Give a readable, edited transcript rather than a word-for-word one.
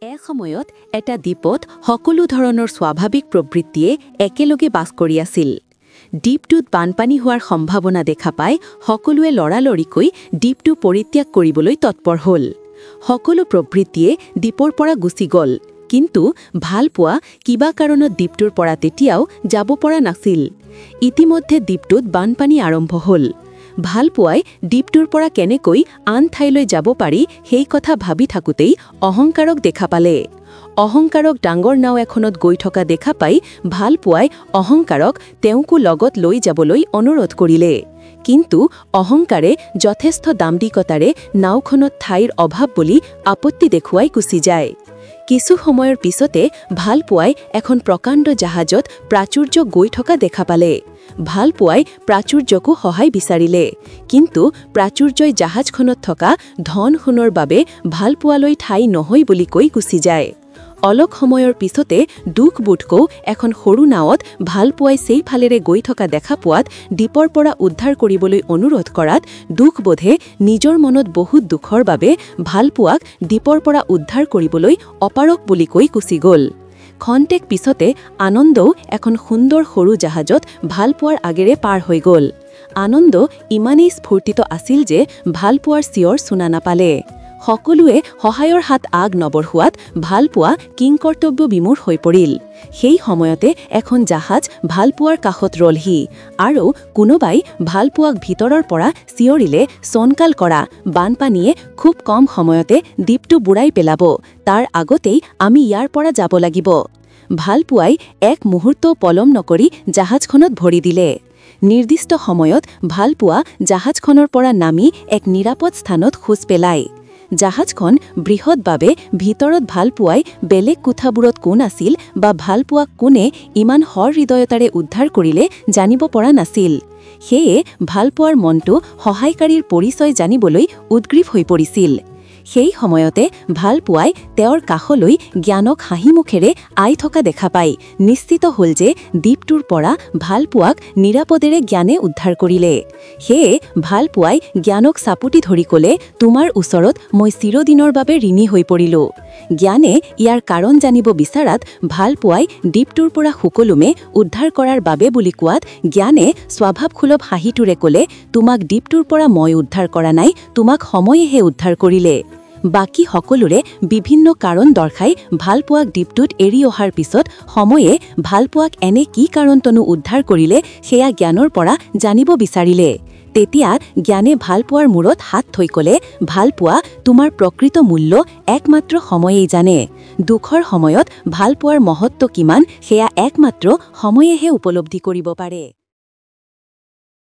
এসময়ত এটা দ্বীপত সকলো ধৰণৰ স্বাভাৱিক প্ৰবৃত্তিয়ে একেলগে বাস কৰি আছিল। দ্বীপটোত বানপানী হোৱাৰ সম্ভাৱনা দেখা পাই সকলোৱে লৰালৰিকৈ দ্বীপটো পৰিত্যাগ কৰিবলৈ তৎপৰ হ'ল। সকলো প্ৰবৃত্তিয়ে দ্বীপৰ পৰা গুচি গ'ল, কিন্তু ভালপোৱা কিবা কাৰণত দ্বীপটোৰ পৰা তেতিয়াও যাব পৰা নাছিল। ইতিমধ্যে দ্বীপটোত বানপানী আৰম্ভ হ'ল। ভালপোৱাই দ্বীপটোৰ পৰা কেনেকৈ আন ঠাইলৈ যাব পাৰি সেই কথা ভাবি থাকোঁতেই অহংকাৰক দেখা পালে। অহংকাৰক ডাঙৰ নাও এখনত গৈ থকা দেখা পাই ভালপোৱাই অহংকাৰক তেওঁকো লগত লৈ যাবলৈ অনুৰোধ কৰিলে। কিন্তু অহংকাৰে যথেষ্ট দাম্ভিকতাৰে নাওখনত ঠাইৰ অভাৱ বুলি আপত্তি দেখুৱাই গুচি যায়। কিছু সময়ৰ পিছতে ভালপোৱাই এখন প্ৰকাণ্ড জাহাজত প্ৰাচুৰ্য গৈ থকা দেখা পালে। ভালপোৱাই প্ৰাচুৰ্যকো সহায় বিচাৰিলে, কিন্তু প্ৰাচুৰ্যই জাহাজখনত থকা ধন সোণৰ বাবে ভালপোৱালৈ ঠাই নহয় বুলি কৈ গুচি যায়। অলপ সময়ৰ পিছতে দুখবোধকৌ এখন সৰু নাৱত ভালপোৱাই সেইফালেৰে গৈ থকা দেখা পোৱাত দ্বীপৰ পৰা উদ্ধাৰ কৰিবলৈ অনুৰোধ কৰাত দুখবোধে নিজৰ মনত বহুত দুখৰ বাবে ভালপোৱাক দ্বীপৰ পৰা উদ্ধাৰ কৰিবলৈ অপাৰক বুলি কৈ গুচি গ'ল। খন্তেক পিছতে আনন্দও এখন সুন্দৰ সৰু জাহাজত ভালপোৱাৰ আগেৰে পাৰ হৈ গ'ল। আনন্দ ইমানেই স্ফূৰ্তিত আছিল যে ভালপোৱাৰ চিঞৰ শুনা নাপালে। সকলোৱে সহায়ৰ হাত আগ নবঢ়োৱাত ভালপোৱা কিংকৰ্তব্য বিমূঢ় হৈ পৰিল। সেই সময়তে এখন জাহাজ ভালপোৱাৰ কাষত ৰলহি, আৰু কোনোবাই ভালপোৱাক ভিতৰৰ পৰা চিঞৰিলে, "সোনকাল কৰা, বানপানীয়ে খুব কম সময়তে দ্বীপটো বুৰাই পেলাব, তাৰ আগতেই আমি ইয়াৰ পৰা যাব লাগিব।" ভালপোৱাই এক মুহূৰ্তও পলম নকৰি জাহাজখনত ভৰি দিলে। নিৰ্দিষ্ট সময়ত ভালপোৱা জাহাজখনৰ পৰা নামি এক নিৰাপদ স্থানত খোজ পেলায়। জাহাজখন বৃহৎ বাবে ভিতৰত ভালপোৱাই বেলেগ কোঠাবোৰত কোন আছিল বা ভালপোৱাক কোনে ইমান সহৃদয়তাৰে উদ্ধাৰ কৰিলে জানিব পৰা নাছিল। সেয়ে ভালপোৱাৰ মনটো সহায়কাৰীৰ পৰিচয় জানিবলৈ উদ্গ্ৰীৱ হৈ পৰিছিল। সেই সময়তে ভালপোৱাই তেওঁৰ কাষলৈ জ্ঞানক হাঁহিমুখেৰে আই থকা দেখা পাই নিশ্চিত হ'ল যে দ্বীপটোৰ পৰা ভালপোৱাক নিৰাপদেৰে জ্ঞানে উদ্ধাৰ কৰিলে। সেয়ে ভালপোৱাই জ্ঞানক চাপুতি ধৰি ক'লে, "তোমাৰ ওচৰত মই চিৰদিনৰ বাবে ঋণী হৈ পৰিলোঁ।" জ্ঞানে ইয়াৰ কাৰণ জানিব বিচৰাত ভালপোৱাই দ্বীপটোৰ পৰা সুকলমে উদ্ধাৰ কৰাৰ বাবে বুলি কোৱাত জ্ঞানে স্বভাৱসুলভ হাঁহিটোৰে ক'লে, "তোমাক দ্বীপটোৰ পৰা মই উদ্ধাৰ কৰা নাই, তোমাক সময়েহে উদ্ধাৰ কৰিলে।" বাকী সকলোৰে বিভিন্ন কাৰণ দৰ্শাই ভালপোৱাক দ্বীপটোত এৰি অহাৰ পিছত সময়ে ভালপোৱাক এনে কি কাৰণতনো উদ্ধাৰ কৰিলে সেয়া জ্ঞানৰ পৰা জানিব বিচাৰিলে। তেতিয়া জ্ঞানে ভালপোৱাৰ মূৰত হাত থৈ ক'লে, "ভালপোৱা, তোমাৰ প্ৰকৃত মূল্য একমাত্ৰ সময়েই জানে। দুখৰ সময়ত ভালপোৱাৰ মহত্ব কিমান সেয়া একমাত্ৰ সময়েহে উপলব্ধি কৰিব পাৰে।"